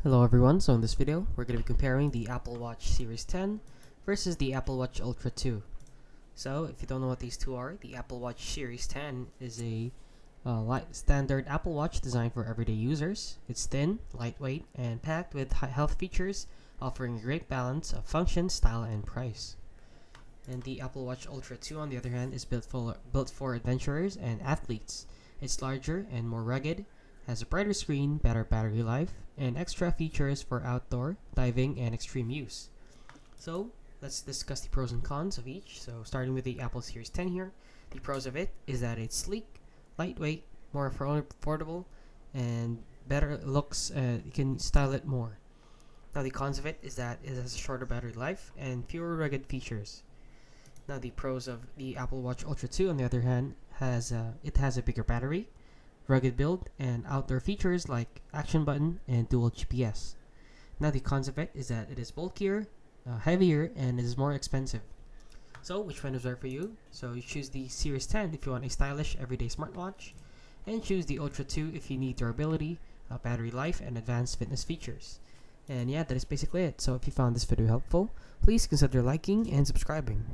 Hello everyone, so in this video we're going to be comparing the Apple Watch Series 10 versus the Apple Watch Ultra 2. So if you don't know what these two are, the Apple Watch Series 10 is a standard Apple Watch designed for everyday users. It's thin, lightweight, and packed with high health features, offering a great balance of function, style, and price. And the Apple Watch Ultra 2 on the other hand is built for adventurers and athletes. It's larger and more rugged, has a brighter screen, better battery life, and extra features for outdoor, diving, and extreme use. So, let's discuss the pros and cons of each. So, starting with the Apple Series 10 here, the pros of it is that it's sleek, lightweight, more affordable, and better looks. You can style it more. Now, the cons of it is that it has a shorter battery life and fewer rugged features. Now, the pros of the Apple Watch Ultra 2, on the other hand, has a bigger battery, rugged build, and outdoor features like action button and dual GPS. Now the cons of it is that it is bulkier, heavier, and is more expensive. So which one is right for you? So you choose the Series 10 if you want a stylish everyday smartwatch, and choose the Ultra 2 if you need durability, battery life, and advanced fitness features. And yeah, that is basically it. So if you found this video helpful, please consider liking and subscribing.